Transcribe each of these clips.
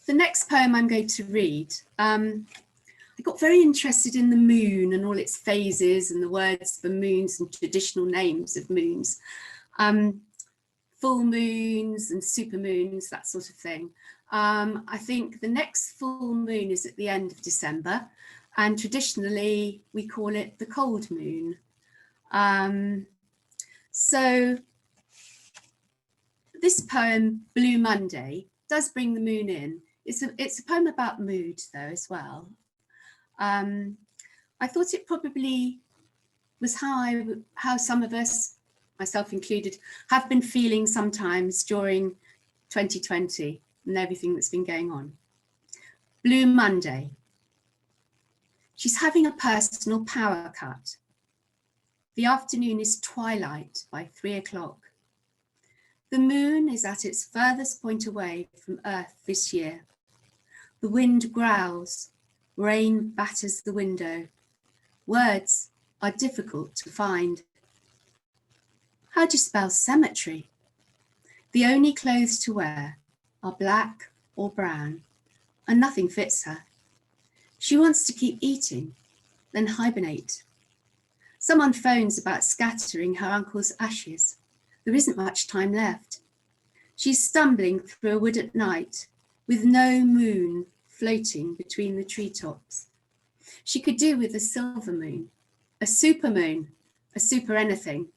The next poem I'm going to read, I got very interested in the moon and all its phases and the words for moons and traditional names of moons. Full moons and super moons, that sort of thing. I think the next full moon is at the end of December, and traditionally we call it the cold moon. So this poem, Blue Monday, does bring the moon in. It's a poem about mood though as well. I thought it probably was how some of us, myself included, have been feeling sometimes during 2020 and everything that's been going on. Blue Monday. She's having a personal power cut. The afternoon is twilight by 3 o'clock. The moon is at its furthest point away from Earth this year. The wind growls, rain batters the window. Words are difficult to find. How do you spell cemetery? The only clothes to wear are black or brown, and nothing fits her. She wants to keep eating, then hibernate. Someone phones about scattering her uncle's ashes. There isn't much time left. She's stumbling through a wood at night with no moon floating between the treetops. She could do with a silver moon, a super anything.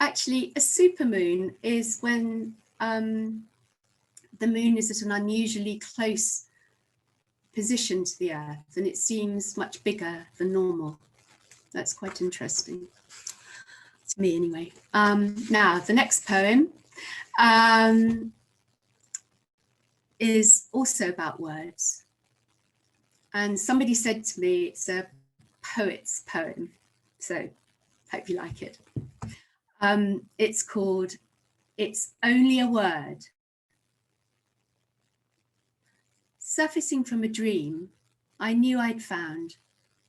Actually, a supermoon is when the moon is at an unusually close position to the Earth and it seems much bigger than normal. That's quite interesting, to me anyway. Now, the next poem is also about words. And somebody said to me, it's a poet's poem, so hope you like it. It's called It's Only a Word. Surfacing from a dream, I knew I'd found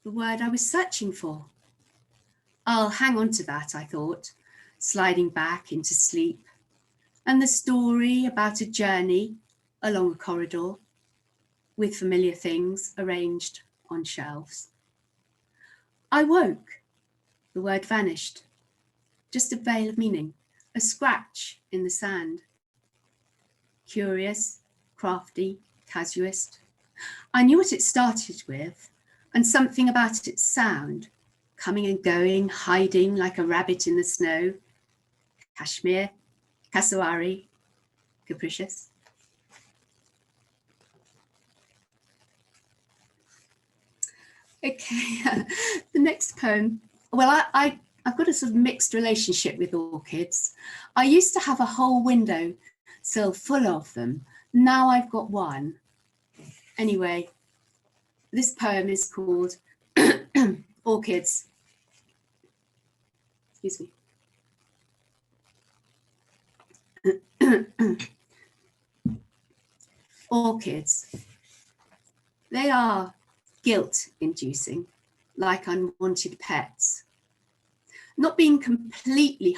the word I was searching for. I'll hang on to that, I thought, sliding back into sleep, and the story about a journey along a corridor with familiar things arranged on shelves. I woke, the word vanished, just a veil of meaning, a scratch in the sand. Curious, crafty, casuist. I knew what it started with and something about its sound, coming and going, hiding like a rabbit in the snow. Kashmir, Kasawari, capricious. Okay, the next poem. Well, I've got a sort of mixed relationship with orchids. I used to have a whole window sill full of them. Now I've got one. Anyway, this poem is called Orchids. Excuse me. Orchids. They are guilt-inducing, like unwanted pets. Not being completely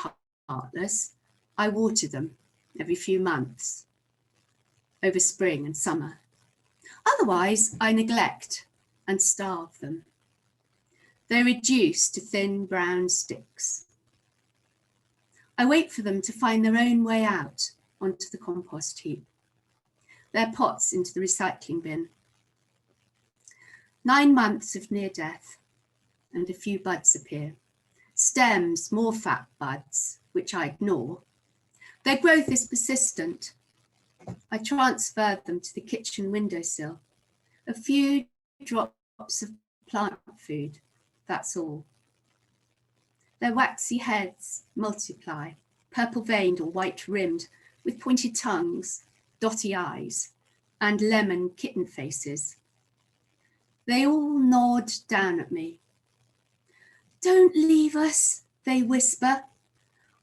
heartless, I water them every few months, over spring and summer. Otherwise, I neglect and starve them. They're reduced to thin brown sticks. I wait for them to find their own way out onto the compost heap, their pots into the recycling bin. 9 months of near death, and a few buds appear. Stems, more fat buds, which I ignore. Their growth is persistent. I transfer them to the kitchen windowsill. A few drops of plant food, that's all. Their waxy heads multiply, purple veined or white rimmed, with pointed tongues, dotty eyes, and lemon kitten faces. They all nod down at me. Don't leave us, they whisper.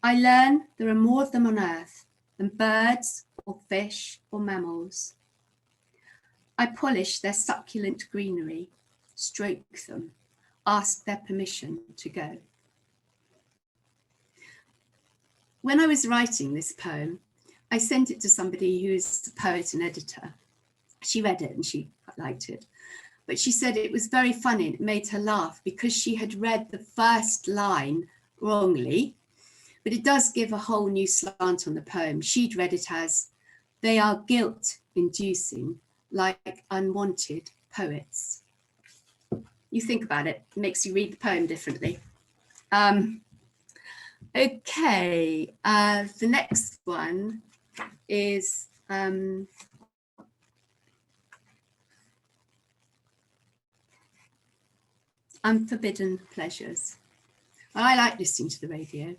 I learn there are more of them on Earth than birds or fish or mammals. I polish their succulent greenery, stroke them, ask their permission to go. When I was writing this poem, I sent it to somebody who's a poet and editor. She read it and she liked it. But she said it was very funny. It made her laugh because she had read the first line wrongly, but it does give a whole new slant on the poem. She'd read it as, they are guilt-inducing, like unwanted poets. You think about it, it makes you read the poem differently. Okay, the next one is Unforbidden Pleasures. I like listening to the radio,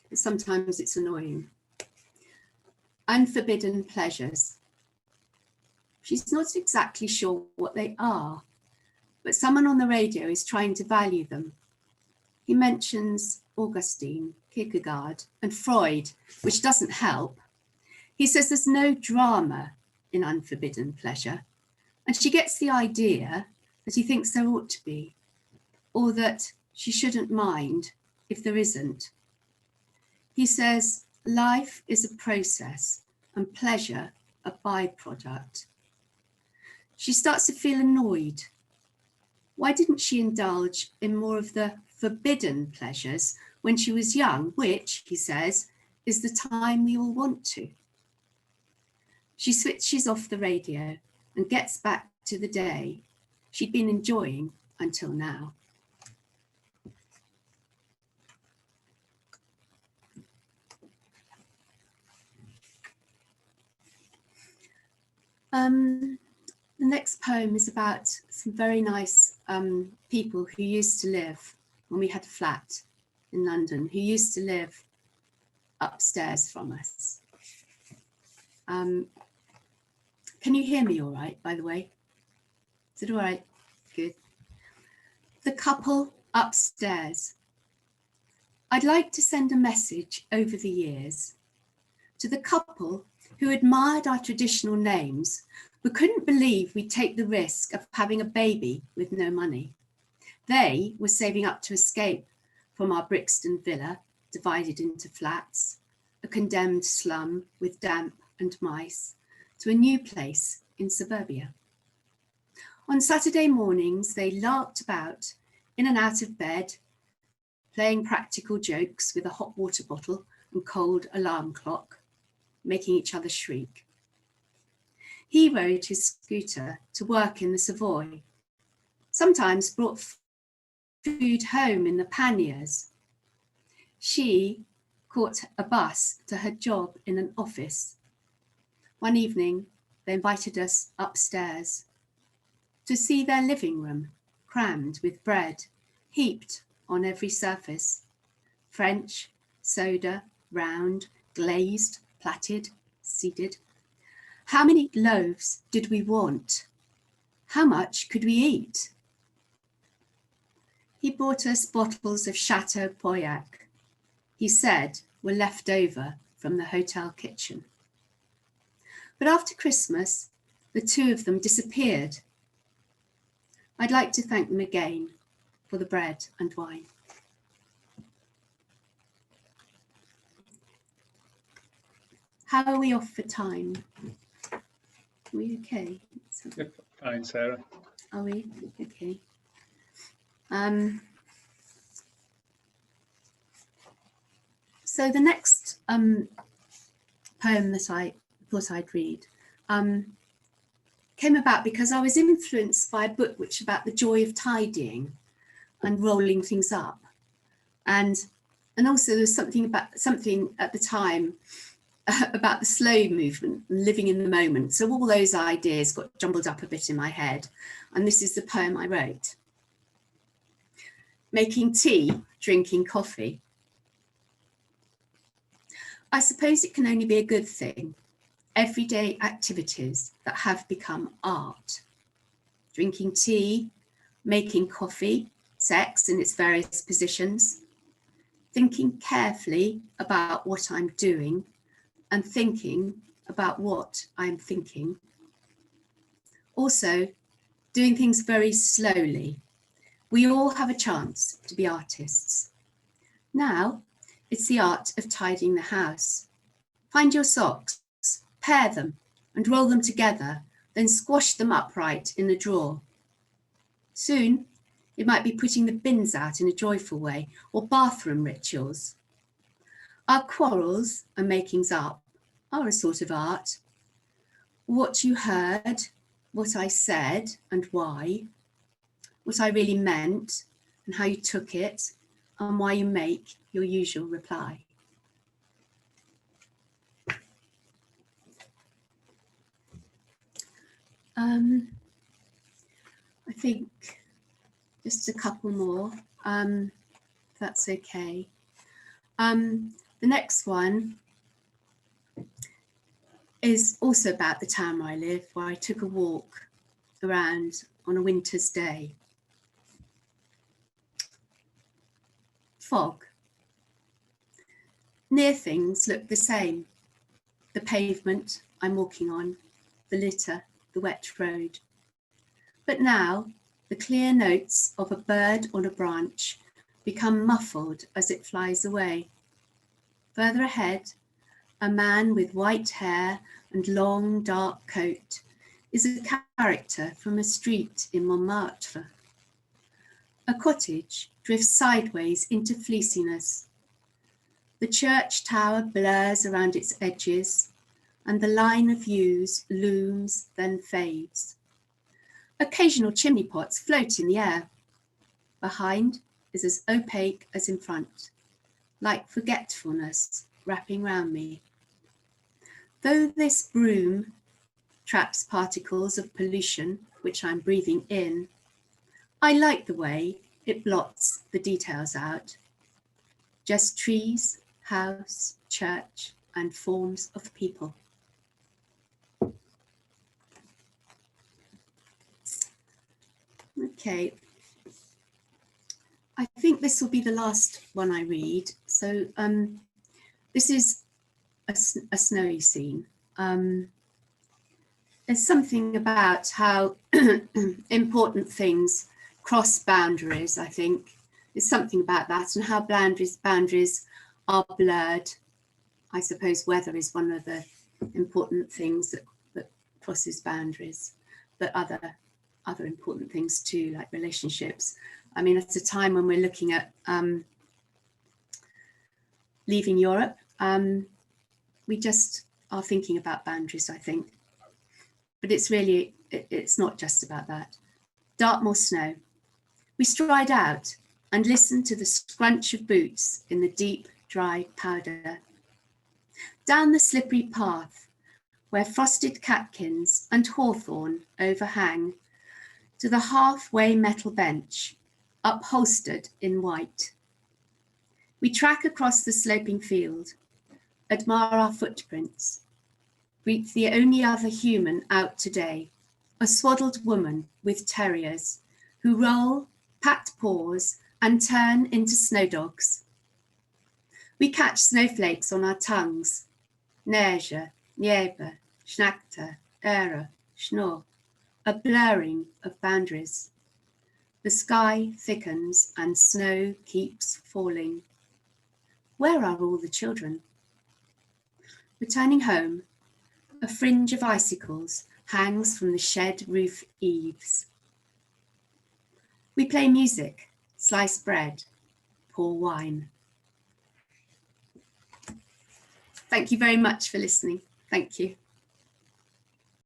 but sometimes it's annoying. Unforbidden pleasures. She's not exactly sure what they are, but someone on the radio is trying to value them. He mentions Augustine, Kierkegaard, and Freud, which doesn't help. He says there's no drama in unforbidden pleasure, and she gets the idea that he thinks there ought to be, or that she shouldn't mind if there isn't. He says life is a process and pleasure a byproduct. She starts to feel annoyed. Why didn't she indulge in more of the forbidden pleasures when she was young, which, he says, is the time we all want to? She switches off the radio and gets back to the day she'd been enjoying until now. The next poem is about some very nice people who used to live, when we had a flat in London, who used to live upstairs from us. Can you hear me all right, by the way? Is it all right? Good. The couple upstairs. I'd like to send a message over the years to the couple who admired our traditional names but couldn't believe we'd take the risk of having a baby with no money. They were saving up to escape from our Brixton villa, divided into flats, a condemned slum with damp and mice, to a new place in suburbia. On Saturday mornings, they larked about in and out of bed, playing practical jokes with a hot water bottle and cold alarm clock, making each other shriek. He rode his scooter to work in the Savoy, sometimes brought food home in the panniers. She caught a bus to her job in an office. One evening, they invited us upstairs to see their living room crammed with bread, heaped on every surface. French, soda, round, glazed, platted, seeded. How many loaves did we want? How much could we eat? He bought us bottles of Chateau Pauillac, he said were left over from the hotel kitchen. But after Christmas, the two of them disappeared. I'd like to thank them again for the bread and wine. How are we off for time? Are we okay? Yep, fine, Sarah. Are we? Okay. So the next poem that I thought I'd read came about because I was influenced by a book which about the joy of tidying and rolling things up, and also there's something at the time about the slow movement and living in the moment. So all those ideas got jumbled up a bit in my head, and this is the poem I wrote. Making tea, drinking coffee. I suppose it can only be a good thing. Everyday activities that have become art. Drinking tea, making coffee, sex in its various positions, thinking carefully about what I'm doing and thinking about what I'm thinking. Also, doing things very slowly. We all have a chance to be artists. Now, it's the art of tidying the house. Find your socks, Pare them and roll them together, then squash them upright in the drawer. Soon, it might be putting the bins out in a joyful way, or bathroom rituals. Our quarrels and makings up are a sort of art. What you heard, what I said and why, what I really meant and how you took it, and why you make your usual reply. I think just a couple more, if that's okay. The next one is also about the town where I live, where I took a walk around on a winter's day. Fog. Near things look the same. The pavement I'm walking on, the litter, the wet road. But now the clear notes of a bird on a branch become muffled as it flies away. Further ahead, a man with white hair and long dark coat is a character from a street in Montmartre. A cottage drifts sideways into fleeciness. The church tower blurs around its edges, and the line of yews looms, then fades. Occasional chimney pots float in the air. Behind is as opaque as in front, like forgetfulness wrapping round me. Though this broom traps particles of pollution which I'm breathing in, I like the way it blots the details out. Just trees, house, church, and forms of people. Okay, I think this will be the last one I read. So this is a snowy scene. There's something about how important things cross boundaries, I think. There's something about that, and how boundaries are blurred. I suppose weather is one of the important things that crosses boundaries, but other important things too, like relationships. I mean, at a time when we're looking at leaving Europe, we just are thinking about boundaries, I think. But it's really, it's not just about that. Dartmoor snow. We stride out and listen to the scrunch of boots in the deep, dry powder. Down the slippery path, where frosted catkins and hawthorn overhang, to the halfway metal bench, upholstered in white. We track across the sloping field, admire our footprints, greet the only other human out today, a swaddled woman with terriers who roll, pat paws, and turn into snow dogs. We catch snowflakes on our tongues, neige, niebe, schnackte, ere, schnur, a blurring of boundaries. The sky thickens and snow keeps falling. Where are all the children? Returning home, a fringe of icicles hangs from the shed roof eaves. We play music, slice bread, pour wine. Thank you very much for listening. Thank you.